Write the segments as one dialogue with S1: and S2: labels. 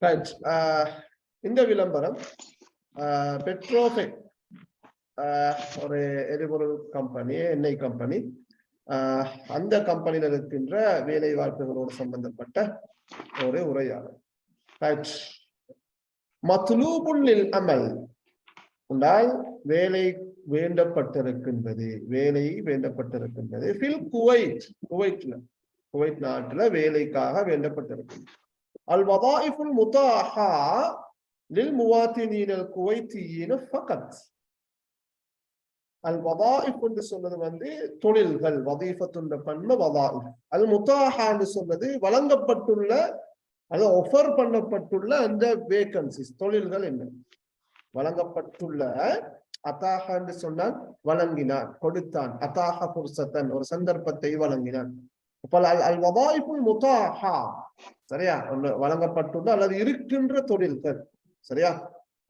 S1: Right. இந்த விளம்பரம் பெட்ரோஃபெக் ஒரு எரிபொருள் கம்பெனி, எண்ணெய் கம்பெனி, அந்த கம்பெனியில் இருக்கின்ற வேலை வாய்ப்புகளோடு சம்பந்தப்பட்ட ஒரு உரையாடல். ரைட். மத்லூபுல் லில் அமல் என்றால் வேலை வேண்டப்பட்டிருக்கின்றது, வேலை வேண்டப்பட்டிருக்கின்றது. ஃபில் குவைத், குவைத் நாட்டுல வேலைக்காக வேண்டப்பட்டிருக்கின்றது. அல் வதாயிஃபுல் முதாஹா லில் முவாத்தினீன் அல் குவைத்தியீன் ஃபகத். அல் வதாயிஃப் என்று சொன்னது தொழில்கள், வதீஃபத்துன்ற பன்மை வதாயிஃப். அல் முதாஹான்னு சொன்னது வழங்கப்பட்டுள்ள, அது ஆஃபர் பண்ணப்பட்டுள்ள அந்த வேகன்சிஸ், தொழில்கள் என்ன வழங்கப்பட்டுள்ள. அதாக என்று சொன்னால் வழங்கினான், கொடுத்தான். அதாக புர்சத்தன், ஒரு சந்தர்ப்பத்தை வழங்கினான். அல் வதாயிஃபுல் முதாஹா, சரியா, வழங்கப்பட்டுள்ள அல்லது இருக்கின்ற தொழில்கள், சரியா,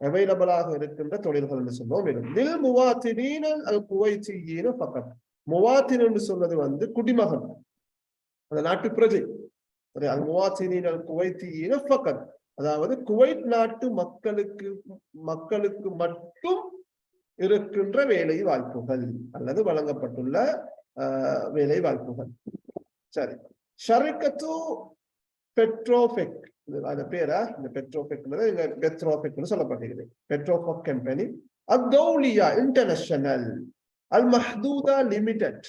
S1: அவைலபிளாக இருக்கின்ற தொழில்கள் என்று சொல்லுவோம். லில் முவாத்தினீன் அல் குவைத்தியீன் ஃபகத். முவாத்தின் என்று சொன்னது குடிமகன், அந்த நாட்டு பிரஜை. சரி, அல் முவாத்தினீன் அல் குவைத்தியீன் ஃபகத், அதாவது குவைத் நாட்டு மக்களுக்கு மட்டும் இருக்கின்ற வேலை வாய்ப்புகள் அல்லது வழங்கப்பட்டுள்ள வேலை வாய்ப்புகள். சரி. ஷரிகத்து பெட்ரோஃபெக், அந்த பேரா, இந்த பெட்ரோஃபெக் பெட்ரோஃபெக் சொல்லப்பட்டிருக்கிறது. பெட்ரோஃபெக் கம்பெனி அத்தௌலியா இன்டர்நேஷனல் அல் மஹ்தூதா லிமிடெட்.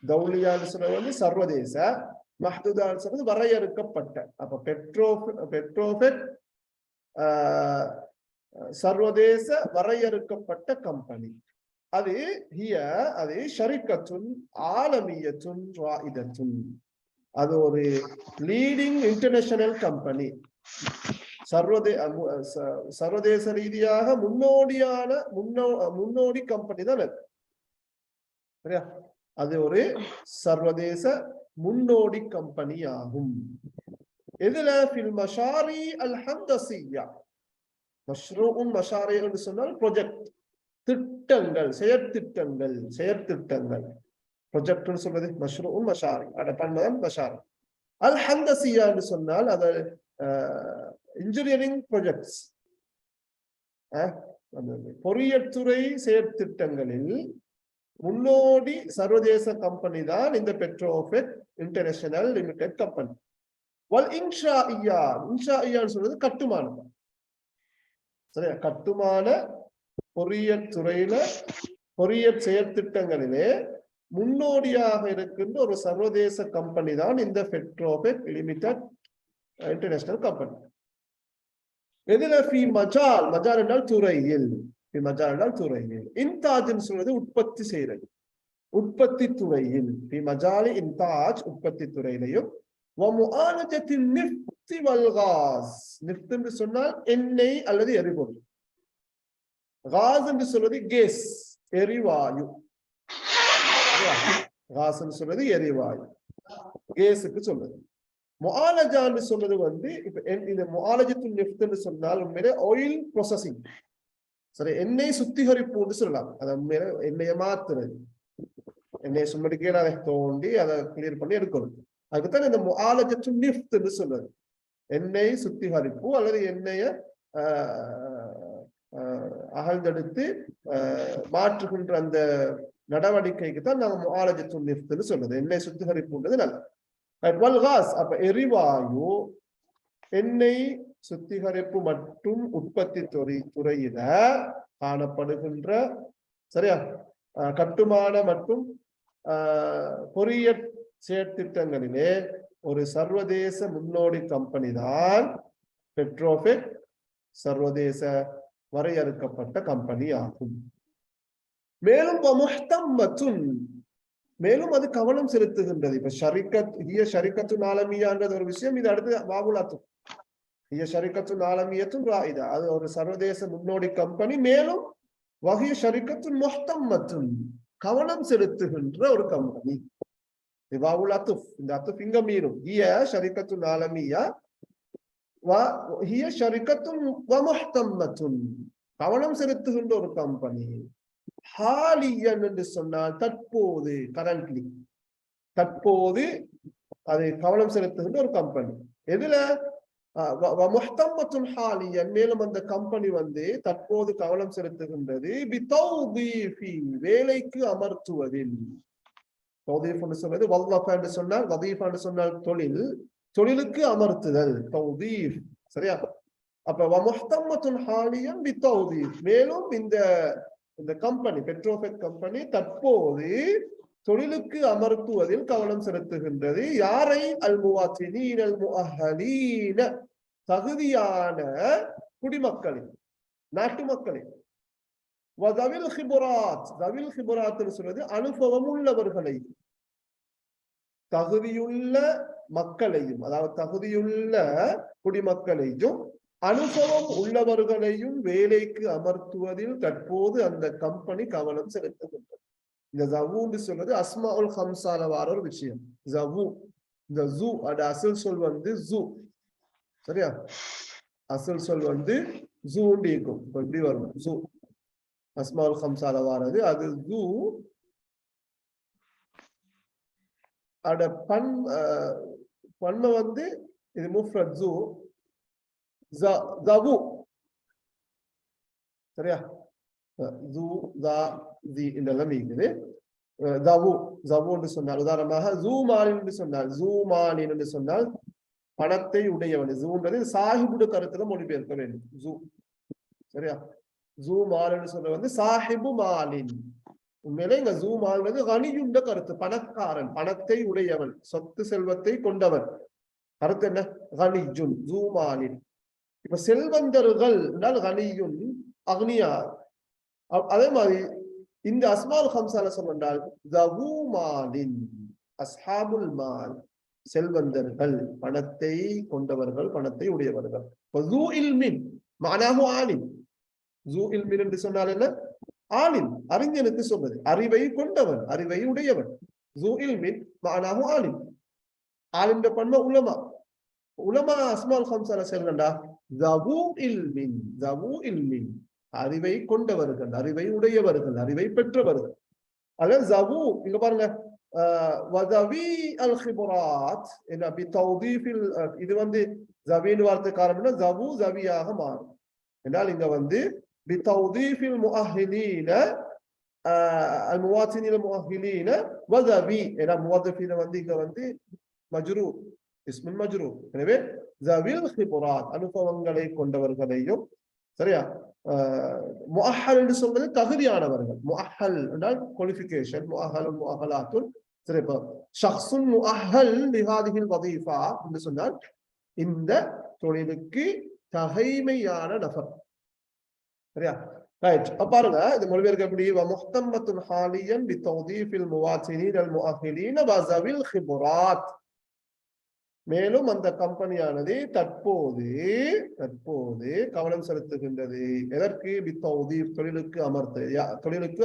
S1: தௌலியான்னு சொல்றது சர்வதேச, மஹ்தூதான்னு சொல்றது வரையறுக்கப்பட்ட. அப்ப பெட்ரோஃபெக் சர்வதேச வரையறுக்கப்பட்ட கம்பெனி. அது அது ஷரிகத்துன் ஆலமியத்துன் ராயிதத்துன், அது ஒரு லீடிங் இன்டர்நேஷனல் கம்பெனி, சர்வதேச ரீதியாக முன்னோடி கம்பெனி தான் அது, சரியா. அது ஒரு சர்வதேச முன்னோடி கம்பெனி ஆகும். இதுல ஃபில் மஷாரி அல் ஹந்தசியா, மஷ்ரூஉன் மஷாரி என்று சொன்னால் ப்ராஜெக்ட், திட்டங்கள், செயற்திட்டங்கள். ப்ராஜெக்ட்னு சொல்றது மஷ்ரூஉன் மஷாரி, அத பண்ணதான் மஷாரி. அல் ஹந்தசியா என்று சொன்னால் அது இன்ஜினியரிங் ப்ராஜெக்ட்ஸ், பொறியியற்துறை செயற்திட்டங்களில் முன்னோடி சர்வதேச கம்பெனி தான் இந்த பெட்ரோஃபெக் இன்டர்நேஷனல் லிமிடெட் கம்பெனி. வல் இன்ஷாஇய்யா, இன்ஷாஇய்யான்னு சொல்றது கட்டுமானம், சரியா. கட்டுமான பொறியியற்துறையில பொறியியற் செயற்திட்டங்களிலே முன்னோடியாக இருக்கின்ற ஒரு சர்வதேச கம்பெனி தான் இந்த பெட்ரோஃபெக் லிமிடெட் இன்டர்நேஷனல் கம்பெனி. எதுல ஃபி மஜால், மஜால் என்றால் துறையில், மஜால் என்றால் துறையில். இன்தாஜ்னு சொல்றது உற்பத்தி செய்யறது, உற்பத்தி துறையில். ஃபி மஜாலி இன்தாஜ், உற்பத்தி துறையிலையும். வமுஆலஜத்தின் நிஃப்தி வல் காஸ், நிஃப்த் என்று சொன்னால் எண்ணெய் அல்லது எரிபொருள். காஸ் என்று சொல்வது கேஸ், எரிவாயு. காஸ் என்று சொல்வது எரிவாயு, கேஸுக்கு சொல்றது. முஆலஜான்னு சொல்றது இப்ப இந்த முஆலஜத்துன் நிஃப்த் என்று சொன்னால் உண்மையிலே ஆயில் ப்ராசஸிங், சரி, எண்ணெய் சுத்திகரிப்பு சொல்லலாம். அது உண்மையில எண்ணெயை மாத்துறது, எண்ணெயை சும்மடிக்கையில அதை தோண்டி அதை கிளியர் பண்ணி எடுக்கணும். அதுக்குத்தான் இந்த முஆலஜத்துன் நிஃப்த் என்று சொல்றது. எண்ணெய் சுத்திகரிப்பு அல்லது எண்ணெயை அகழ்ந்தெடுத்து மாற்றுகின்ற அந்த நடவடிக்கைக்கு தான் நாங்கள் முஆலஜத்துன் நிஃப்த்னு சொல்றது. எண்ணெய் சுத்திகரிப்புன்றது நல்லது. அப்ப எரிவாயு, எண்ணெய் சுத்திகரிப்பு மற்றும் உற்பத்தி துறையில காணப்படுகின்ற, சரியா, கட்டுமான மற்றும் பொறியியற் செயற்திட்டங்களிலே ஒரு சர்வதேச முன்னோடி கம்பெனி தான் பெட்ரோஃபெக், சர்வதேச வரையறுக்கப்பட்ட கம்பெனி ஆகும். மேலும் மேலும் அது கவனம் செலுத்துகின்றது. இப்ப ஷரிகத்து ஆலமியான்றது ஒரு விஷயம், இது அடுத்து வாவுலாத்து ஷரிகத்து ஆலமியத்தும் ராயிதா, அது ஒரு சர்வதேச முன்னோடி கம்பெனி. மேலும் வகிய ஷரிகத்து முஹ்தம்மத்துன், கவனம் செலுத்துகின்ற ஒரு கம்பெனி. வாவுலாத்து, இந்த அத்துஃப் இங்க மீறும். ஷரிகத்து ஆலமியா கவனம் செலுத்துகின்ற ஒரு கம்பெனி. ஹாலியன் என்று சொன்னால் தற்போது, கரண்ட்லி, தற்போது அது கவனம் செலுத்துகின்ற ஒரு கம்பெனி. எதுல? முஹ்தம்மத்துன் ஹாலியன் மேலும் அந்த கம்பெனி வந்து தற்போது கவனம் செலுத்துகின்றது பிதௌதீஃபி வேலைக்கு அமர்த்துவதில். தௌதீஃப் என்று சொன்னது வல்லஃப என்று சொன்னால், வதீஃபா என்று சொன்னால் தொழில், தொழிலுக்கு அமர்த்துதல் தௌதீஃப். சரியா? அப்ப முஹ்தம்மத்துன் ஹாலியன் பிதௌதீஃப் மேலும் இந்த கம்பெனி பெட்ரோஃபெக் கம்பெனி தற்போது தொழிலுக்கு அமர்த்துவதில் கவனம் செலுத்துகின்றது. யாரை? அல் முவாத்தினீன் அல் முஅஹ்ஹலீன தகுதியான குடிமக்களை, நாட்டு மக்களை. வதவில் ஹிபுராத், தவில் ஹிபுராத் சொல்றது அனுபவம் உள்ளவர்களை, தகுதியுள்ள மக்களையும், அதாவது தகுதியுள்ள குடிமக்களையும் அனுபவம் உள்ளவர்களையும் வேலைக்கு அமர்த்துவதில் தற்போது அந்த கம்பெனி கவனம் செலுத்துகின்றது. இந்த ஜவுன்னு சொல்றது அஸ்மாஉல் ஹம்சால வார ஒரு விஷயம். ஜவு, இந்த ஜூ அது அசல் சொல் வந்து ஜூ. சரியா? அசல் சொல் வந்து ஜூன்னு இருக்கும். இப்படி வரும் ஜூ, அஸ்மாஉல் ஹம்சால வாரது அது ஜூ. அட பன்மை வந்து இது முஃப்ரத் ஜூ, ஜவு. சரியா? ஜூ ஜா ஜி இதெல்லாம் இருக்குது. ஜவு ஜவு என்று சொன்னால் உதாரணமாக ஜூ மாலின் என்று சொன்னால், ஜூ மாலின் என்று சொன்னால் பணத்தை உடையவன். ஜூன்றது சாஹிபுடைய கருத்துல மொழிபெயர்க்க வேண்டும். ஜூ. சரியா? ஜூ மால் என்று சொல்ற வந்து சாஹிபு மாலின். உண்மையிலே இங்க ஜூ மால்ன்றது கனியுண்ட கருத்து, பணக்காரன், பணத்தை உடையவன், சொத்து செல்வத்தை கொண்டவன். கருத்து என்ன? கனியுன், ஜூ மாலின். இப்ப செல்வந்தர்கள் என்றால் கனியுன், அக்னியா. அதே மாதிரி இந்த அஸ்மால் ஹம்சால சொன்னால் ஜவு மாலின், அஸ்ஹாபுல் மால் செல்வந்தர்கள், பணத்தை கொண்டவர்கள், பணத்தை உடையவர்கள். ஜூ இல்மின் மஅனாஹு ஆலிம். ஜூ இல்மின் என்று சொன்னால் என்ன? ஆலிம், அறிஞனுக்கு சொன்னது, அறிவை கொண்டவன், அறிவை உடையவன். ஜூ இல்மின் மஅனாஹு ஆலிம். ஆலிம் பன்மை உலமா. உலமா அஸ்மால் ஹம்சால செல்வண்டா ஜவு இல்மின், ஜவு இல்மின் அறிவை கொண்டவர்கள், அறிவை உடையவர்கள், அறிவை பெற்றவர்கள். அல்லது ஜவு இங்க பாருங்க, வதவி அல் ஹிபுராத் என்ன பிதௌதீஃபில், இது வந்து ஜவீன் வார்த்தை காரணம்னா ஜவு ஜவியாக மாறும். என்றால் இங்க வந்து பிதௌதீஃபில் முஅஹ்ஹிலீன அல் முவாத்தினீன முஅஹ்ஹிலீன வதவி என முவத்தஃபீன வந்து இங்க வந்து மஜ்ரூர், இஸ்முல் மஜ்ரூர். எனவே ஜவில் ஹிபுராத் அனுபவங்களை கொண்டவர்களையும். சரியா? முஅஹல் என்று சொல்வது தகுதியானவர்கள். முஅஹல் என்றால் குவாலிஃபிகேஷன். முஅஹலுன் முஅஹலாத்துன். சரி, இப்ப ஷக்ஸுன் முஅஹல் லிஹாதிஹில் வதீஃபா என்று சொன்னால் இந்த தொழிலுக்கு தகைமையான நபர். சரியா? ரைட். பாருங்க, இது மொழிபெயர்க்க எப்படி? முஹ்தம்மத்துன் ஹாலியன் பிதௌதீஃபில் முவாத்தினீன் அல் முஅஹ்ஹிலீன வஸவில் ஹிபுராத் மேலும் அந்த கம்பெனியானது தற்போது கவனம் செலுத்துகின்றது. எதற்கு? பித்தௌதீஃப் தொழிலுக்கு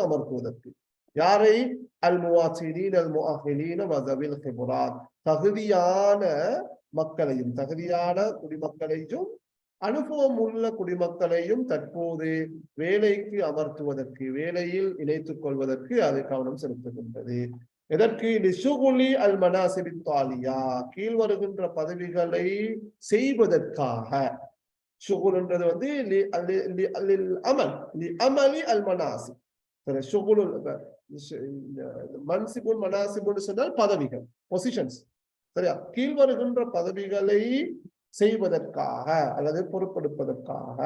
S1: அமர்த்துவதற்கு. யாரை? அல் முவாத்தினீன் அல் முஅஹ்ஹிலீன வஸவில் ஹிபுராத் தகுதியான மக்களையும், தகுதியான குடிமக்களையும், அனுபவம் உள்ள குடிமக்களையும் தற்போது வேலைக்கு அமர்த்துவதற்கு, வேலையில் இணைத்துக் கொள்வதற்கு அது கவனம் செலுத்துகின்றது. எதற்கு? லிஷுகுலி அல் மனாசிபி தாலியா கீழ் வருகின்ற பதவிகளை செய்வதற்காக. ஷுகுல் என்றது வந்து அமலி அல் மனாசிப். ஷுகுல் மன்சிபுல் மனாசிபுன்னு சொன்னால் பதவிகள், பொசிஷன்ஸ். சரியா? கீழ் வருகின்ற பதவிகளை செய்வதற்காக அல்லது பொறுப்பெடுப்பதற்காக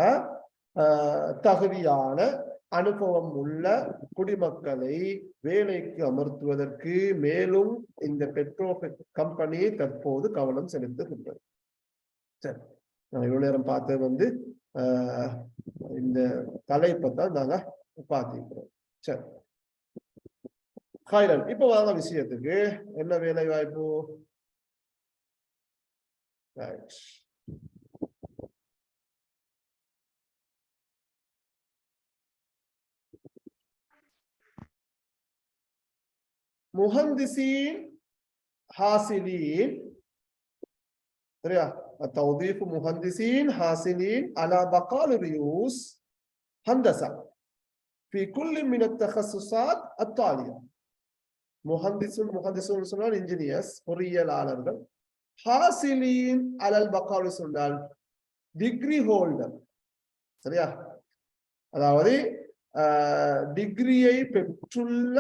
S1: தகுதியான அனுபவம் உள்ள குடிமக்களை வேலைக்கு அமர்த்துவதற்கு மேலும் இந்த பெட்ரோஃபெக் கம்பெனி தற்போது கவனம் செலுத்துகின்றது. சரி, நான் இவ்வளவு நேரம் பார்த்தது வந்து இந்த தலைப்பை தான் நாங்க பார்த்திருக்கிறோம். சரி, இப்ப வாங்க விஷயத்துக்கு. என்ன வேலை வாய்ப்பு? முஹந்திசீன் ஹாசிலீன். சரியா? توظيف مهندسين حاصلين على بكالوريوس هندسة في كل من التخصصات التالية. முஹந்திசூன் சொன்னால் இன்ஜினியர்ஸ், பொறியியலாளர்கள். ஹாசிலீன் அலல் பக்கால் சொன்னால் டிகிரி ஹோல்டர். சரியா? அதாவது டிகிரியை பெற்றுள்ள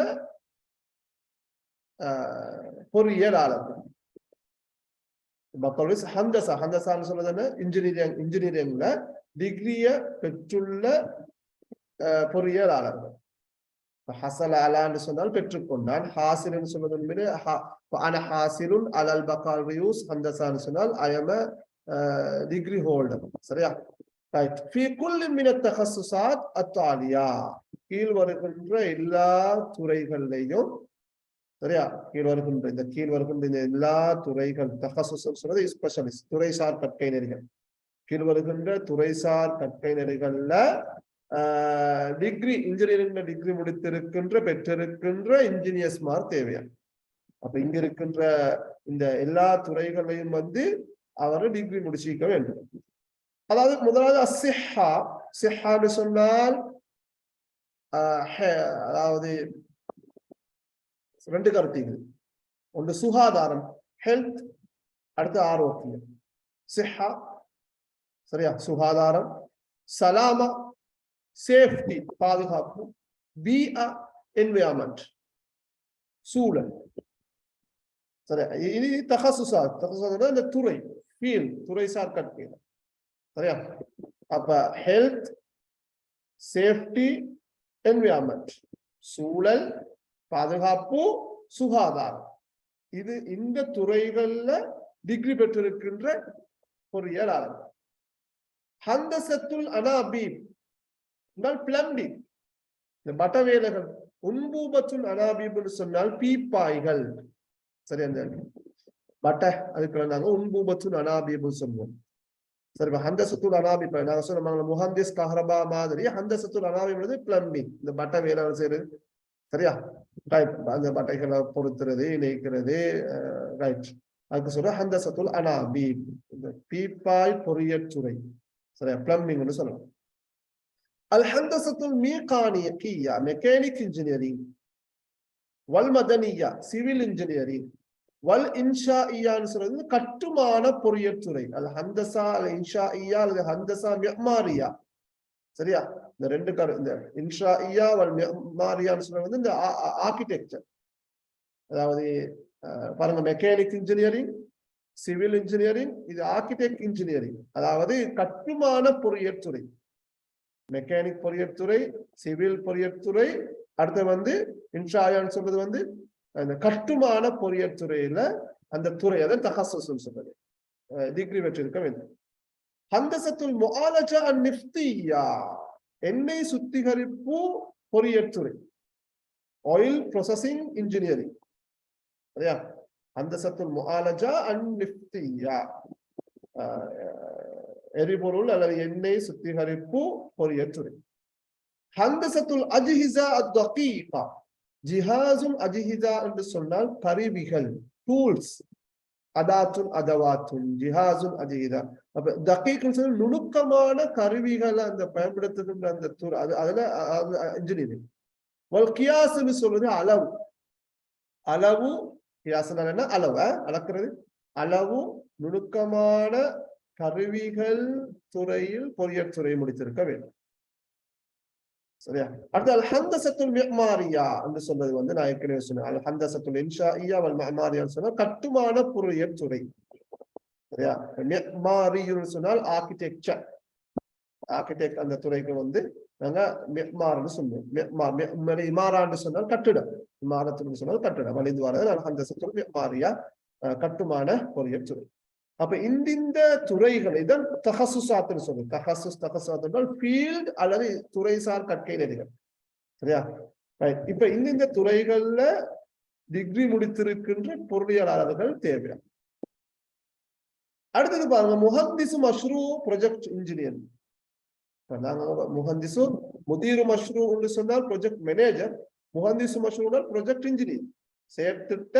S1: பொறியியலாளர்கள். பக்கால் ஹந்தசா, ஹந்தசான்னு சொல்றது என்ன? இன்ஜினியரிங்ல டிகிரியை பெற்றுள்ள பொறியியலாளர்கள். ஹசல் அலான்னு சொன்னால் பெற்றுக்கொண்டான். ஹாசிலுன்னு சொன்னது அன ஹாசிலுன் அலல் பக்கால்ரியூஸ் ஹந்தசான்னு சொன்னால் ஐ எம் டிகிரி ஹோல்டர். சரியா? ரைட். ஃபீ குல்லி மின தகஸ்ஸுஸாத் அத்தாலியா, கீழ் வருகின்ற எல்லா துறைகளிலையும். சரியா? கீழ் வருகின்ற இந்த எல்லா துறைகள், தகஸ்ஸுஸ் சொல்றது ஸ்பெஷலிஸ்ட், துறைசார் கற்கை நெறிகள். கீழ் வருகின்ற துறைசார் கற்கை நெறிகள்ல டிகிரி, இன்ஜினியரிங்ல டிகிரி பெற்றிருக்கின்ற இன்ஜினியர்ஸ்மார் தேவையா. அப்ப இங்க இருக்கின்ற இந்த எல்லா துறைகளையும் அவர் டிகிரி முடிச்சிருக்க வேண்டும். அதாவது முதலாவது அஸ்ஸிஹா. சிஹான்னு சொன்னால் அதாவது ரெண்டு கருத்துகள். ஒன்று சுகாதாரம், ஹெல்த், அடுத்து ஆரோக்கியம். சிஹா, சரியா? சுகாதாரம். சலாமா, சேஃப்டி, பாதுகாப்பு. பிஆ, என்விரான்மெண்ட், சூழல். சரியா? இது தகசுசாத், இந்த துறை, ஃபீல்ட், துறைசார் கற்கை. சரியா? அப்ப ஹெல்த், சேஃப்டி, என்விரான்மெண்ட், சூழல், பாதுகாப்பு, சுகாதாரம். இது இந்த துறைகள்ல டிகிரி பெற்றிருக்கின்ற பொறியியலாளர்கள். ஹந்தசத்துல் அனாபீப், பிளம்பிங், இந்த பட்டவேலைகள். உன்பூபத்துல் அனாபீப் சொன்னால் பீப்பாய்கள். சரி, அந்த பட்ட அதுக்கு நாங்க உன்பூபத்துல் அனாபீப் சொல்லுவோம். சரி, ஹந்தசத்துல் அனாபீப் நாங்க சொன்ன முஹந்திஸ் கஹ்ரபா மாதிரி ஹந்தசத்துல் அனாபீப் பிளம்பிங், இந்த பட்ட வேலைகள் செய்யறது. சரியா? ரைட். அந்த பட்டைகளை பொறுத்துறது, இணைக்கிறது. ரைட். அதுக்கு சொல்ற ஹந்தசத்துல் அனாபீப், இந்த பீப்பாய் பொறியியற்துறை. சரியா? பிளம்பிங்னு சொல்லலாம். அல் ஹந்தசத்துல் மீகானிக்கியா, மெக்கானிக் இன்ஜினியரிங். வல் மதனியா, சிவில் இன்ஜினியரிங். வல் இன்ஷாஇயான்னு சொல்றது கட்டுமான பொறியியற்துறை. அல் ஹந்தசா, அல் இன்ஷாஇயா, அல்லது ஹந்தசா மிஅமாரியா. சரியா? இந்த ரெண்டு இந்த இன்ஷாஇயா வல் மிஅமாரியான்னு சொல்றது இந்த ஆர்கிடெக்சர். அதாவது பாருங்க, மெக்கானிக் இன்ஜினியரிங், சிவில் இன்ஜினியரிங், இது ஆர்கிடெக்ட் இன்ஜினியரிங். அதாவது கட்டுமான பொறியியற்துறை. Mechanic பொறியியற்துறை, civil பொறியியற்துறை. அடுத்து இன்ஷாயான்னு சொல்றது அந்த கட்டுமான பொறியியற்துறையில அந்த துறை, அதை தகஸ்ஸுஸ் சொல்றது, டிகிரி பெற்றிருக்க வேண்டும். ஹந்தசத்துல் முஆலஜா அன்-நிஃப்தியா, எண்ணெய் சுத்திகரிப்பு பொறியியற்துறை, ஆயில் ப்ராசஸிங் இன்ஜினியரிங். சரியா? ஹந்தசத்துல் முஆலஜா அன்-நிஃப்தியா, எரிபொருள் அல்லது எண்ணெய் சுத்திகரிப்பு பொறியியற்துறை. ஹந்தசத்துல் அஜ்ஹிஸா அத்-தகீகா, ஜிஹாசுன் அஜ்ஹிஸா என்று சொன்னால் கருவிகள், டூல்ஸ். அதாத்துன் அதவாத்துன், ஜிஹாசுன் அஜ்ஹிஸா. அப்ப தகீக்னு சொன்னா நுணுக்கமான கருவிகளை அந்த பயன்படுத்துகின்ற அந்த துறை, அதுல இன்ஜினியரிங். வல் கியாஸ்னு சொல்றது அளவு. அளவு, கியாஸ்னா என்ன? அளவு, அளக்கிறது. அளவு, நுணுக்கமான கருவிகள் துறையில் பொறியியற்துறை முடித்திருக்க வேண்டும். சரியா? அடுத்து அல் ஹந்தசத்துல் மிஅமாரியா என்று சொல்றது நான் ஏற்கனவே சொன்னேன். அல் ஹந்தசத்துல் இன்ஷாஇயா வல் மிஅமாரியான்னு சொன்னா கட்டுமான பொறியியற்துறை. சரியா? மிஅமாரின்னு சொன்னால் ஆர்கிடெக்சர், ஆர்கிடெக்ட். அந்த துறைக்கு நாங்க மிஅமார்னு சொல்லுவோம். இமாரான்னு சொன்னால் கட்டிடம், இமாரத்துன்னு சொன்னால் கட்டிடம். வலிந்து வரது அல் ஹந்தசத்துல் மிஅமாரியா, கட்டுமான பொறியியற்துறை. அப்ப இந்த துறைகள் இதான் தகசுசாத்துன்னு சொல்லுவோம். தகசுசாத் என்றால் ஃபீல்ட் அல்லது துறைசார் கற்கை நெறிகள். சரியா? ரைட். இப்ப இந்த துறைகள்ல டிகிரி முடித்திருக்கின்ற பொறியியலாளர்கள் தேவை. அடுத்தது பாருங்க, முஹந்திசு மஷ்ரூ ப்ரொஜெக்ட் இன்ஜினியர். நாங்க முஹந்திசு முதீரு மஷ்ரூ என்று சொன்னால் ப்ரொஜெக்ட் மேனேஜர், முஹந்திசு மஷ்ரூ ப்ரொஜெக்ட் இன்ஜினியர், செயற்திட்ட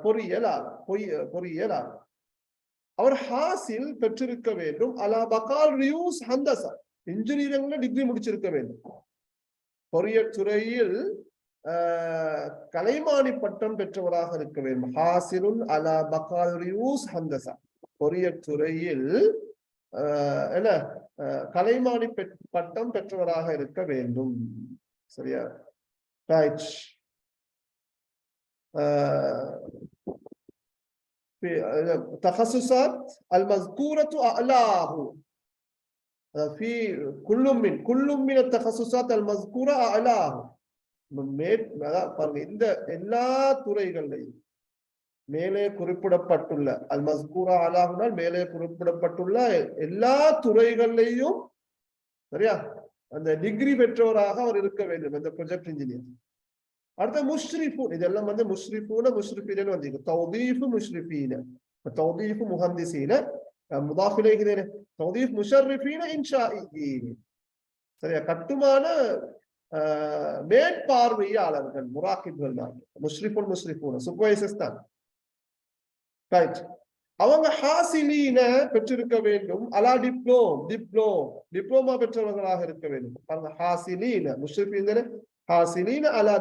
S1: பொறியியலாளர். அவர் ஹாசில் பெற்றிருக்க வேண்டும் அலா பகால் ரியூஸ் ஹந்தசா, இன்ஜினியரிங்ல டிகிரி முடிச்சிருக்க வேண்டும். பொறியியற்துறையில் கலைமானி பட்டம் பெற்றவராக இருக்க வேண்டும். ஹாசிலுன் அலா பக்காரியூஸ் ஹந்தசா, பொறியியல் துறையில் என்ன கலைமானி பட்டம் பெற்றவராக இருக்க வேண்டும். சரியா? ரைட். تخصصات المذكورة أعلاه في كل من التخصصات المذكورة أعلاه. இந்த எல்லா துறைகளையும் மேலே குறிப்பிடப்பட்டுள்ள அல் மஸ்கூரா அலாஹுனால் மேலே குறிப்பிடப்பட்டுள்ள எல்லா துறைகளையும் சரியா அந்த டிகிரி பெற்றவராக அவர் இருக்க வேண்டும், இந்த ப்ராஜெக்ட் இன்ஜினியர். அடுத்த முஷ்ரிஃபூன், இதெல்லாம் வந்து முஷ்ரிஃபூன முஷ்ரிஃபீன வந்து தௌதீஃபு முஷ்ரிஃபீன, தௌதீஃபு முஹந்திஸீன, முதாஃப் இலைஹி தௌதீஃப் முஷர்ரிஃபீன இன்ஷாஇயீன். சரியா? கட்டுமான மேற்பார்வையாளர்கள், முராக்கிப்கள் தான் முஷ்ரிஃபுன் முஷ்ரிஃபூன, சூப்பர்வைசர்ஸ் தான். ரைட். அவங்க ஹாசிலீன பெற்றிருக்க வேண்டும், அலா டிப்ளோமா பெற்றவர்களாக இருக்க வேண்டும். பாருங்க, ஹாசிலீன முஷ்ரிஃபீன் ஹாசிலீன அலா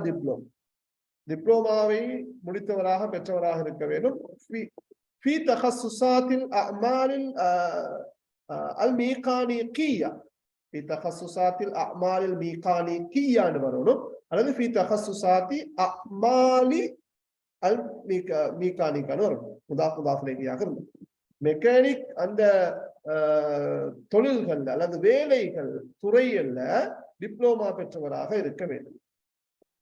S1: டிப்ளோமாவை முடித்தவராக பெற்றவராக இருக்க வேண்டும். ஃபீ தகஸ்ஸுஸாத்தில் அஅமாலில் அல்-மீகானிகிய்யா, ஃபீ தகஸ்ஸுஸாத்தில் அஅமாலில் மீகானிகிய்யான்னு வரணும், அல்லது ஃபீ தகஸ்ஸுஸாத்தி அஅமாலி அல் மீகானிகான்னு வரும். முதாஃப் இலைஹியாக இருக்கும். மெக்கானிக் அந்த தொழில்கள் அல்லது வேலைகள் துறைகள்ல டிப்ளோமா பெற்றவராக இருக்க வேண்டும்.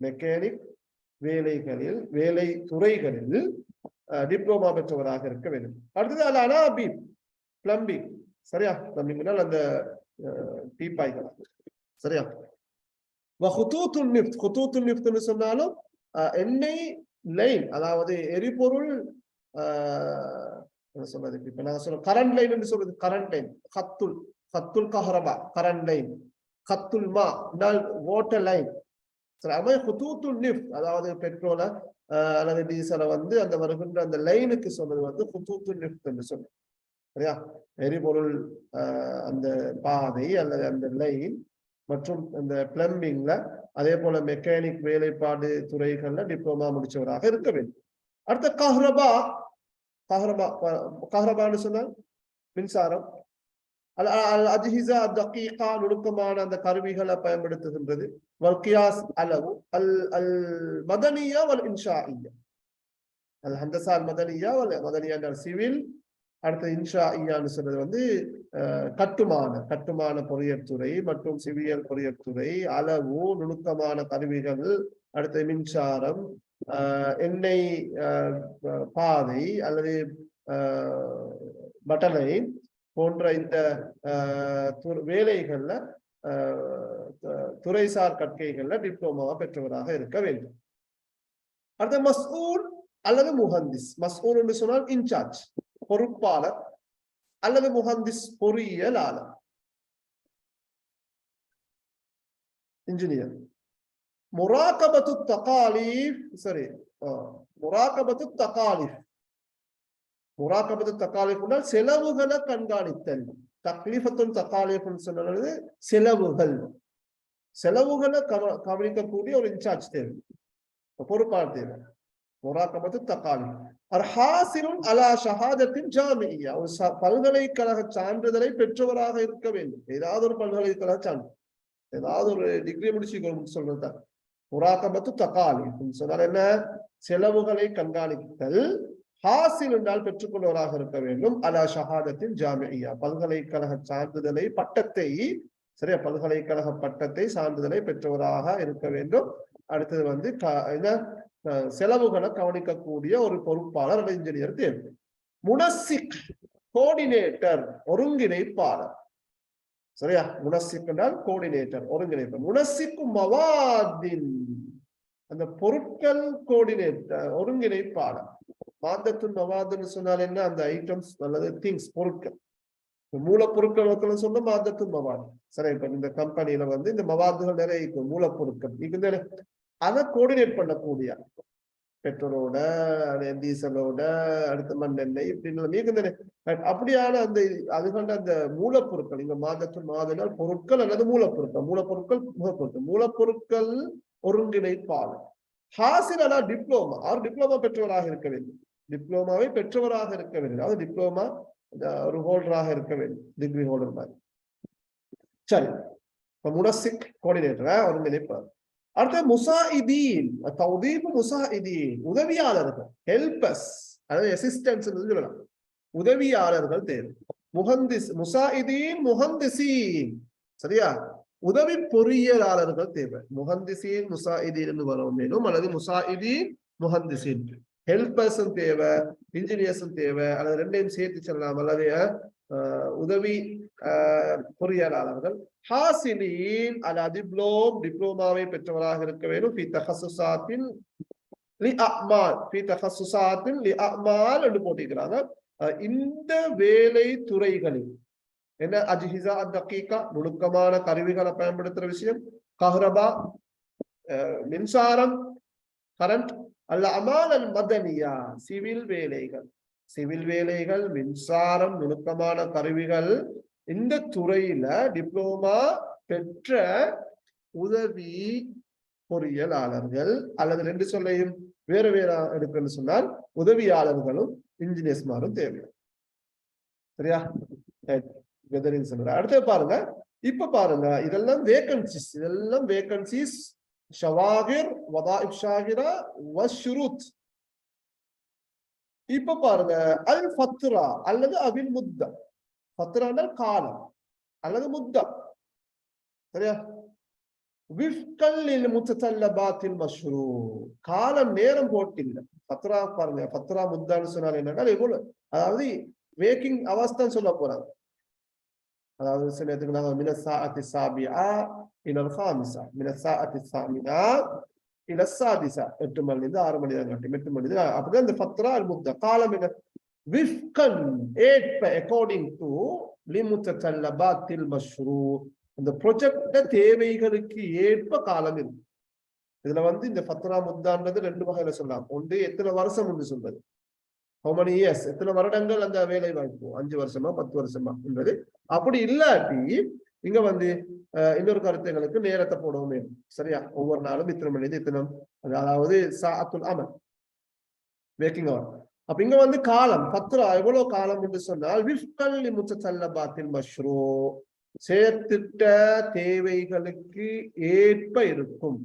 S1: மெக்கானிக் வேலைகளில் வேலை துறைகளில் டிப்ளோமா பெற்றவராக இருக்க வேண்டும். அடுத்தது அல் அனாபீப், பிளம்பிங். சரியா? பிளம்பிங்னால் அந்த டீப்பாய்கள். சரியா? வஹுதூத்துன் நிஃப்த், ஹுதூத்துன் நிஃப்த்னு சொன்னாலும் எண்ணெய் லைன், அதாவது எரிபொருள் சொல்றது. இப்ப நான் சொல்றேன் கரண்ட் லைன் சொல்றது, கரண்ட் லைன், ஹத்துல் கஹரபா கரண்ட் லைன், ஹத்துல் மா வாட்டர் லைன். ஹுதூத்துல் நிஃப்த் அதாவது பெட்ரோலை அல்லது டீசலை வந்து அந்த வருகின்ற அந்த லைனுக்கு சொன்னது வந்து ஹுதூத்துல் நிஃப்த் என்று சொல்றோம். சரியா? எரிபொருள் அந்த பாதை அல்லது அந்த லைன் மற்றும் அந்த பிளம்பிங்ல அதே போல மெக்கானிக் வேலைப்பாடு துறைகள்ல டிப்ளோமா முடிச்சவராக இருக்க வேண்டும். அடுத்த கஹ்ரபான்னு சொன்னால் மின்சாரம், அஜ்ஹிஸா தகீகா நுணுக்கமான அந்த கருவிகளை பயன்படுத்துகின்றது. வல் கியாஸ் அளவு, அல் மதனியா வல் இன்ஷாஇய்யா, அல் ஹந்தஸா அல் மதனியா வல் மதனியா சிவில். அடுத்த இன்ஷாஇய்யான்னு சொல்றது வந்து கட்டுமான பொறியியல் துறை மற்றும் சிவியல் பொறியியல் துறை, அளவு நுணுக்கமான கருவிகள், அடுத்த மின்சாரம், எண்ணெய் பாதை அல்லது பட்டனை போன்ற இந்த வேலைகள்ல துறைசார் கற்கைகள்ல டிப்ளோமா பெற்றவராக இருக்க வேண்டும். அடுத்த மஸ்ஊல் அல்லது முஹந்திஸ். மஸ்ஊல் என்று சொன்னால் இன்சார்ஜ், பொறுப்பாளர், அல்லது முஹந்திஸ் பொறியியலாளர், இன்ஜினியர். முராகபத்து தகாலிஃப், சரி, முராகபத்து தகாலிஃப். முராகபத்து தகாலிஃப் செலவுகளை கண்காணித்தல். தக்லீஃபத்துன் தகாலிஃப்னு சொன்னது செலவுகளை கவனிக்கக்கூடிய ஒரு இன்சார்ஜ் தேவை, பொறுப்பாளர் தேவை. முராகபத்து தகாலிஃப். அர்ஹாசிலுன் அலா ஷஹாதத்தின் ஜாமிய்யா, ஒரு பல்கலைக்கழக சான்றிதழை பெற்றவராக இருக்க வேண்டும். ஏதாவது ஒரு பல்கலைக்கழக சான்று, ஏதாவது ஒரு டிகிரி முடிச்சு சொல்றதுதான் முராகபத்து தகாலிஃப் சொன்னால் என்ன? செலவுகளை கண்காணித்தல். ஹாசில் என்றால் பெற்றுக்கொள்வராக இருக்க வேண்டும். அலா ஷஹாதத்தின் ஜாமிய்யா, பல்கலைக்கழக சான்றிதழை பட்டத்தை, சரியா, பல்கலைக்கழக பட்டத்தை சான்றிதழை பெற்றவராக இருக்க வேண்டும். அடுத்தது வந்து செலவுகளை கவனிக்கக்கூடிய ஒரு பொறுப்பாளர் அல்லது இன்ஜினியர் தேவை. முனசிக், கோஆர்டினேட்டர், ஒருங்கிணைப்பாளர். சரியா? முனசிக் என்றால் கோஆர்டினேட்டர், ஒருங்கிணைப்பாளர். முனசிக்கு மவாதின், அந்த பொருட்கள் கோஆர்டினேட்டர், ஒருங்கிணைப்பாளர். மாதத்துன் மவாதுன்னு சொன்னால் என்ன? அந்த ஐட்டம்ஸ் அல்லது திங்ஸ், பொருட்கள், மூலப்பொருட்கள் சொன்ன மாதத்துன் மவாது. சரி, இப்ப இந்த கம்பெனியில வந்து இந்த மவாதுகள் நிறைய இருக்கும், மூலப்பொருட்கள். அதை கோஆர்டினேட் பண்ணக்கூடிய பெட்ரோலோட, டீசலோட, அடுத்த மண்ணெண்ணெய் இப்படின்னு அப்படியான அந்த அதுகண்ட அந்த மூலப்பொருட்கள், இங்க மாதத்துன் மவாதுனால் பொருட்கள் அல்லது மூலப்பொருட்கள், மூலப்பொருட்கள் ஒருங்கிணைப்பாளர். ஹாசில் அலா டிப்ளோமா, அவர் டிப்ளோமா பெற்றவராக இருக்க வேண்டும், டிப்ளோமாவை பெற்றவராக இருக்க வேண்டும், அதாவது டிப்ளோமா ஒரு ஹோல்டராக இருக்க வேண்டும், டிகிரி ஹோல்டர் மாதிரி. சரி, முனசிக் கோஆர்டினேட்டர் ஒருங்கிணைப்பார். அடுத்து முசாஇதீன், தௌதீஃப் முசாஇதீன், உதவியாளர்கள், ஹெல்பர்ஸ், அதாவது அசிஸ்டன்ஸ் சொல்லலாம், உதவியாளர்கள் தேவை. முஹந்திஸ், முசாஇதீன் முஹந்திசீன், சரியா, உதவி பொறியியலாளர்கள் தேவை. முஹந்திசீன் முசாஇதீன் வரும் வேணும், அல்லது முசாஇதீன் முஹந்திசீன், ஹெல்பர்ஸும் தேவை, இன்ஜினியர்ஸும் தேவை, அல்லது ரெண்டையும் சேர்த்து சொல்லலாம், அல்லது உதவி பொறியியலாளர்கள். ஹாசிலீன் அலா டிப்ளோம், டிப்ளோமாவை பெற்றவராக இருக்க வேண்டும். ஃபி தஹஸ்ஸுஸாத்தின் லிஅமால், ஃபி தஹஸ்ஸுஸாத்தின் லிஅமால் என்று போட்டிருக்கிறாங்க. இந்த வேலை துறைகளில் என்ன, அஜ்ஹிஸா அத்தகீகா, நுணுக்கமான கருவிகளை பயன்படுத்துற விஷயம், கஹ்ரபா மின்சாரம் கரண்ட், அல்ல அமால் அல் மதனியா சிவில் வேலைகள், சிவில் வேலைகள், மின்சாரம், நுணுக்கமான கருவிகள், இந்த துறையில டிப்ளோமா பெற்ற உதவி பொறியியலாளர்கள், அல்லது ரெண்டு சொல்லையும் வேற வேற எடுக்கணும்னு சொன்னால் உதவியாளர்களும் இன்ஜினியர்ஸ்மாரும் தேவை. சரியா, அடுத்து பாருங்க, இப்ப பாருங்க, இதெல்லாம் வேகன்சிஸ், இதெல்லாம் வேகன்சிஸ், ஷவாகிர், வதாயிப் ஷாகிரா, வஷ்ருத். இப்ப பாருங்க, அல் ஃபத்ரா அல்லது அவில் முத்தா, ஃபத்ரானால் காலம் அல்லது முத்தா, சரியா, விஃப்கல் முத்தல்லபாத்தில் மஷ்ரூ, காலம் நேரம் போட்டில்ல. ஃபத்ரா பாருங்க, ஃபத்ரா முத்தான்னு சொன்னாலும் என்னன்னா எவ்வளவு, அதாவது வேக்கிங் அவஸ்தான் சொல்ல போறாங்க. அதாவது சில இடத்துக்கு நாங்க மினசாஅத்தி சாபிஆ இலல் ஹாமிஸா, மினசாஅத்தி சாமிஆ இல சாதிஸா, 8 மணிலிருந்து 6 மணி நேரம் காட்டி 8 மணி நேரம், அப்படிதான் இந்த ஃபத்ரா அல் முத்தா. காலம் என்ன, விஃப்கன் ஏற்ப, அக்கார்டிங் டு லிமுத்தல்லபாத்தில் மஷ்ரூ, அந்த ப்ரொஜெக்ட தேவைகளுக்கு ஏற்ப காலம் இருக்கு. இதுல இந்த ஃபத்ரா முத்தான்றது 2 வகையில சொல்லலாம். ஒன்று எத்தனை வருஷம் என்று சொல்றது, how many years, எத்தனை வருடங்கள் அந்த வேலை வாய்ப்பு, 5 வருஷமா 10 வருஷமா என்பது. அப்படி இல்லாட்டி இங்க இன்னொரு கருத்துங்களுக்கு நேரத்தை போடவும் வேணும், சரியா, ஒவ்வொரு நாளும் இத்தனை மணி இத்தனை, அதாவது சாஅத்துல் அமல், வேக்கிங் அவர். அப்ப இங்க காலம் ஃபத்ரா எவ்வளவு காலம் என்று சொன்னால், விஃப்கல் லிமுத்தல்லபாத்தில் மஷ்ரூ, செயற்திட்ட தேவைகளுக்கு ஏற்ப இருக்கும்,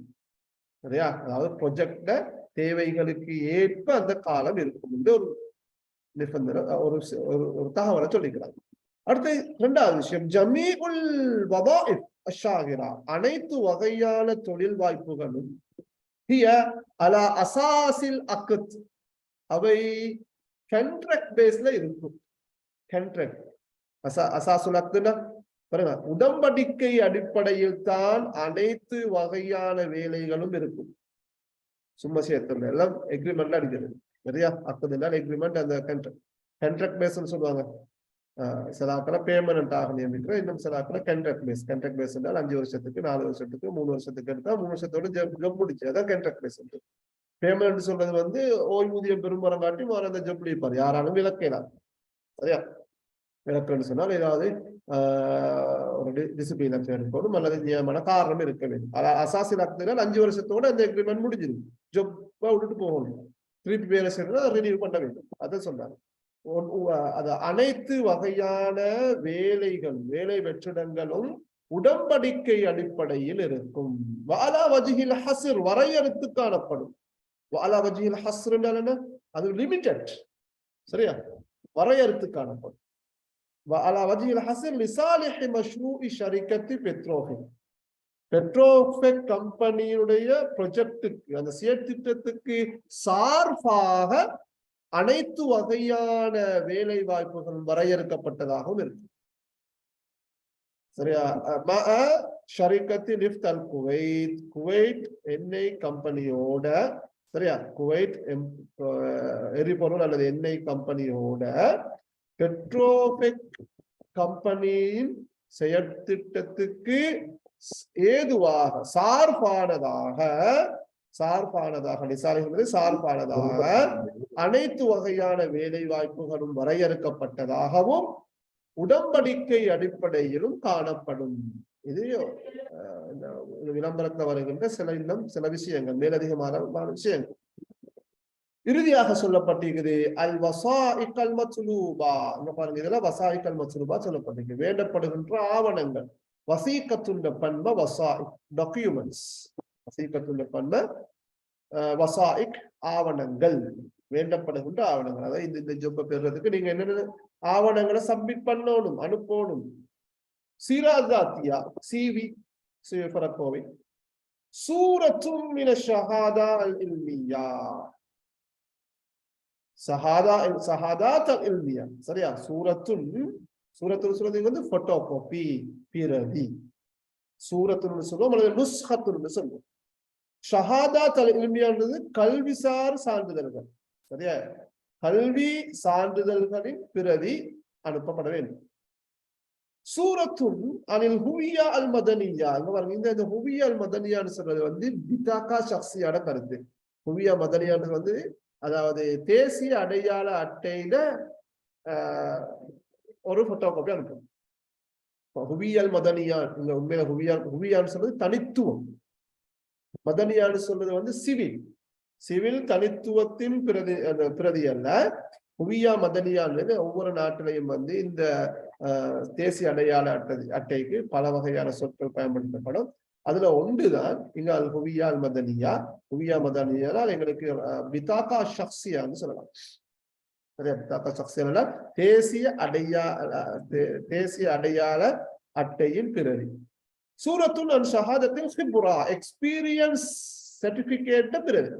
S1: சரியா, அதாவது ப்ரொஜெக்ட தேவைகளுக்கு ஏற்ப அந்த காலம் இருக்கும் என்று ஒரு நிபந்தனை, ஒரு தகவலை சொல்லிக்கிறாங்க. அடுத்து 2வது விஷயம், ஜமீஉல் வதாயிஃப் அஷ்ஷாகிரா, அனைத்து வகையான தொழில் வாய்ப்புகளும் ஹிய அலா அசாஸில் அக்த், அவை கான்ட்ராக்ட் பேஸ்ல இருக்கும். கான்ட்ராக்ட் அசாசுல் அக்த்னா பாருங்க, உடன்படிக்கை அடிப்படையில் தான் அனைத்து வகையான வேலைகளும் இருக்கும். சும்மா சேர்த்துல எல்லாம் எக்ரிமெண்ட்ல அடிக்கிறது, சரியா, அக்துனால் எக்ரிமெண்ட், அந்த கான்ட்ராக்ட் பேஸ்ன்னு சொல்லுவாங்க. சில ஆக்களை பேர்மனன்ட் ஆக நியமிக்கிற, இன்னும் சில ஆக்களை கான்ட்ராக்ட் பேஸ். கான்ட்ராக்ட் பேஸ் என்றால் 5 வருஷத்துக்கு 4 வருஷத்துக்கு 3 வருஷத்துக்கு எடுத்தா 3 வருஷத்தோட ஜப் முடிச்சு, அதான் கான்ட்ராக்ட் பேஸ். பேமெண்ட் சொல்றது ஓய்வூதியம் பெரும்பரம் காட்டி அந்த ஜப் இருப்பார், யாராலும் விளக்கலாம், சரியா. விளக்குன்னு சொன்னால் ஏதாவது ஒரு டிசிப்ளின் இருக்கணும், அல்லது நியமன காரணம் இருக்க வேண்டும். அசாசில் அக்துனால் 5 வருஷத்தோட அந்த எக்ரிமெண்ட் முடிஞ்சிடும், ஜப்பா விட்டுட்டு போகணும், திருப்பி வேலை செய்யணும், ரினியூ பண்ண வேண்டும், அதை சொன்னாங்க. அது அனைத்து வகையான வேலைகள், வேலை வெற்றிடங்களும் உடன்படிக்கை அடிப்படையில் இருக்கும். வாலா வஜ்ஹில் ஹஸ்ர், வரையறுத்து காணப்படும். வாலா வஜ்ஹில் ஹஸ்ர் என்ன, அது லிமிட்டட், சரியா, வரையறுத்து காணப்படும். வாலா வஜ்ஹில் ஹஸ்ர் லிசாலிஹி மஷ்ரூஇ ஷரிகத்தி பெட்ரோஃபெக், பெட்ரோஃபெக் கம்பெனியுடைய ப்ரொஜெக்டுக்கு, அந்த செயற்திட்டத்துக்கு சார்பாக அனைத்து வகையான வேலை வாய்ப்புகள் வரையறுக்கப்பட்டதாகவும் இருக்கு, சரியா. ஷரிகத்தி லிஃப்ட் அல் குவைத், குவைத் எண்ணெய் கம்பெனியோட, சரியா, குவைத் எரிபொருள் அல்லது எண்ணெய் கம்பெனியோட பெட்ரோஃபெக் கம்பெனியின் செயற்திட்டத்துக்கு ஏதுவாக சார்பானதாக அனைத்து வகையான வேலை வாய்ப்புகளும் வரையறுக்கப்பட்டதாகவும் உடன்படிக்கை அடிப்படையிலும் காணப்படும். இது விளம்பரத்தில் வருகின்ற சில விஷயங்கள், மேலதிகமான விஷயங்கள். இறுதியாக சொல்லப்பட்டிருக்குது அல் வசாயிக் அல் மத்லூபா. பாருங்க, இதுல வசாயிக் அல் மத்லூபா சொல்லப்பட்டிருக்கு, வேண்டப்படுகின்ற ஆவணங்கள். வசீகத்துண்ட பண்ப வசாயிக், டாக்குமெண்ட்ஸ். வசீகத்துண்ட பண்ப வசாயிக், ஆவணங்கள், வேண்டப்படுகின்ற ஆவணங்கள். அதாவது இந்த ஜொப்பை பெறுறதுக்கு நீங்க என்னென்ன ஆவணங்களை சப்மிட் பண்ணணும், அனுப்பணும். சீராஜாத்தியா, சிவி, சிவபரக்கோவை. சூரத்தும் மின ஷஹாதா அல் இல்மியா, ஷஹாதாத் அல் இல்மியா. சரியா? சூரத்துன்னு வந்து போட்டோ காப்பி, பிரதி. சூரத்துன்னு சொல்லுவோம் அல்லது நுஸ்ஹத்துன்னு சொல்லுவோம். ஷஹாதாத் அல் இல்மியான்றது கல்விசார் சான்றிதழ்கள். சரியா? கல்வி சான்றிதழ்களின் பிரதி அனுப்பப்பட வேண்டும். சூரத்துன் அனில் ஹுவியா அல் மதனியா. இந்த ஹுவியா அல் மதனியான்னு சொல்றது வந்து பிதாக்கா ஷக்சியான கருத்து. ஹுவியா மதனியான்னு வந்து அதாவது தேசிய அடையாள அட்டையில ஒரு போட்டோ காப்பி அனுப்பணும். ஹுவியல் மதனியா, இங்க உண்மையில ஹுவியான்னு சொல்றது தனித்துவம். மதனியான்னு சொல்றது வந்து சிவில் தனித்துவத்தின் பிரதி அல்ல. ஹுவியா மதனியான்னு ஒவ்வொரு நாட்டிலையும் வந்து இந்த தேசிய அடையாள அட்டைக்கு பல வகையான சொற்கள் பயன்படுத்தப்படும். அதுல ஒன்றுதான் இங்க அல் ஹுவியா அல் மதனியா. ஹுவியா மதனியால் எங்களுக்கு பிதாக்கா ஷக்சியான்னு சொல்லலாம். சரியா? பிதாக்கா ஷக்சியா தேசிய அடையாள அட்டையின் பிரதி. சூரத்துன் அன் ஷஹாதத்தின் ஹிப்ரா, எக்ஸ்பீரியன்ஸ் சர்டிபிகேட் பிரதி.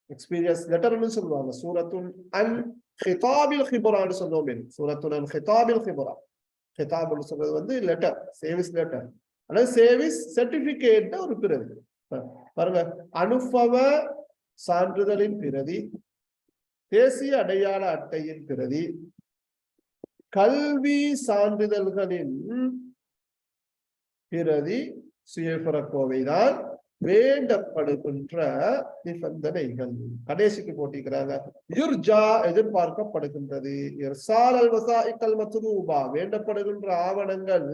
S1: எக்ஸ்பீரியன்ஸ் லெட்டர்னு சொல்லுவாங்க. சூரத்துன் அன் ஹிதாபில் ஹிப்ரான்னு சொல்லுவோம். சூரத்துன் அன் ஹிதாபில் ஹிப்ரா. ஹிதாப்னு சொல்றது வந்து லெட்டர், சேவிஸ் லெட்டர் அல்லது சேவிஸ் சர்டிபிகேட் ஒரு பிரதி. பாருங்க, அனுபவ சான்றிதழின் பிரதி, தேசிய அடையாள அட்டையின் பிரதி, கல்வி சான்றிதழ்களின் பிரதி, சுயபரக்கோவைதான் வேண்டப்படுகின்ற நிபந்தனைகள். கடைசிக்கு போட்டிக்கிறாங்க. யுர்ஜா, எதிர்பார்க்கப்படுகின்றது. இர்சால் அல் வசாயிக் அல் மத்லூபா, வேண்டப்படுகின்ற ஆவணங்கள்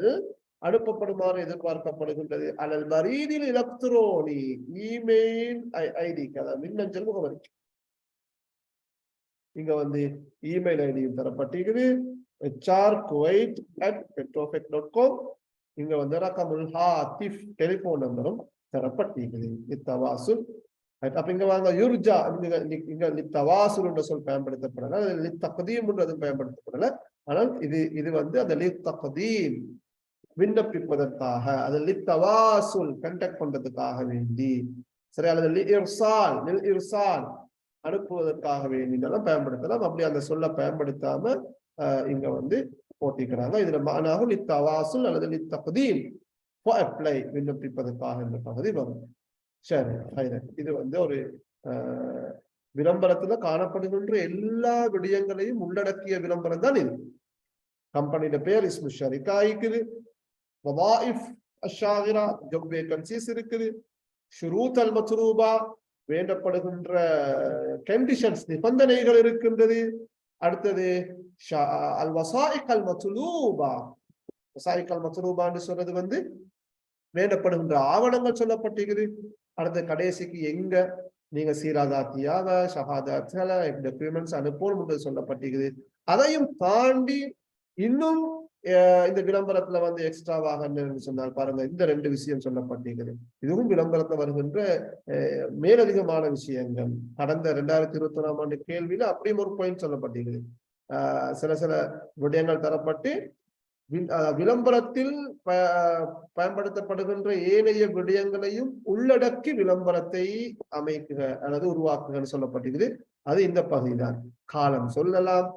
S1: அனுப்பப்படுமாறு எதிர்பார்க்கப்படுகின்றது. அலல் பரீதில் எலக்ட்ரோனி, இமெயில் ஐடி, மின்னஞ்சல் முகவரி. இங்க வந்து இமெயில் ஐடியும் தரப்பட்டிருக்குது, hr@petrofec.com. இங்க வந்து ரகமுல் ஹாத்திஃப், டெலிபோன் நம்பரும் தரப்பட்டிருக்குது. இத்தவாசுல். அப்ப இங்க வாங்க, யுர்ஜா இங்க லித்தவாசுல் என்ற சொல் பயன்படுத்தப்படல, லித்தக்தீம் என்றது பயன்படுத்தப்படல. ஆனால் இது வந்து அந்த லித்தக்தீம், விண்ணப்பிப்பதற்காக, அது லித்தவாசுல் கண்டக்ட் பண்றதுக்காக வேண்டி. சரி, அல்லது இர்சால் அனுப்புவதற்காக வேண்டினாலும் பயன்படுத்தலாம். அப்படி அந்த சொல்ல பயன்படுத்தாம இங்க வந்து போட்டிக்கிறாங்க. இதுல மானாகும் லித்தவாசுல் அல்லது லித்தக்தீம், அப்ளை, விண்ணப்பிப்பதற்காக என்ற பகுதி வரும். சரி, இது வந்து ஒரு விளம்பரத்துல காணப்படுகின்ற எல்லா விடயங்களையும் உள்ளடக்கிய விளம்பரம் தான் இது. கம்பெனியோட பேர் இஸ்மு ஷரிகா இருக்குது, வதாயிஃப் அஷ்ஷாகிரா, ஜப் வேகன்சிஸ் இருக்குது, ஷுரூத் அல் மத்லூபா, வேண்டப்படுகின்ற கண்டிஷன்ஸ், நிபந்தனைகள் இருக்கின்றது. அடுத்தது அல் வசாயிக் அல் மத்லூபா. வசாயிக் அல் மத்லூபான்னு சொல்றது வந்து வேண்டப்படுகின்ற ஆவணங்கள் சொல்லப்பட்டிருக்குது. அடுத்த கடைசிக்கு எங்க நீங்க சீராதாத்தியாவ ஷஹாதாத்ல டாக்குமெண்ட்ஸ் அனுப்பணும் சொல்லப்பட்டிருக்குது. அதையும் தாண்டி இன்னும் இந்த விளம்பரத்துல வந்து எக்ஸ்ட்ராவாக சொன்னால் பாருங்க, இந்த 2 விஷயம் சொல்லப்பட்டிருக்குது. இதுவும் விளம்பரத்துல வருகின்ற மேலதிகமான விஷயங்கள். கடந்த 2021ஆம் ஆண்டு கேள்வியில அப்படியும் ஒரு பாயிண்ட் சொல்லப்பட்டிருக்குது. சில விடயங்கள் தரப்பட்டு விளம்பரத்தில் பயன்படுத்தப்படுகின்ற ஏனைய விடயங்களையும் உள்ளடக்கி விளம்பரத்தை அமைக்குக அல்லது உருவாக்குகன்னு சொல்லப்பட்டிருக்குது. அது இந்த பகுதி தான். காலம் சொல்லலாம்,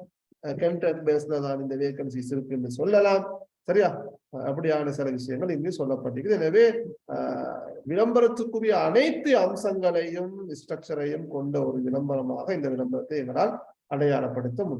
S1: கண்டென்ட் பேஸ்ல தான் இந்த வேகன்சிஸ் இருக்குன்னு சொல்லலாம். சரியா? அப்படியான சில விஷயங்கள் இங்கு சொல்லப்பட்டிருக்குது. எனவே விளம்பரத்துக்குரிய அனைத்து அம்சங்களையும் ஸ்ட்ரக்சரையும் கொண்ட ஒரு விளம்பரமாக இந்த விளம்பரத்தை எங்களால் அடையாளப்படுத்த முடியும்.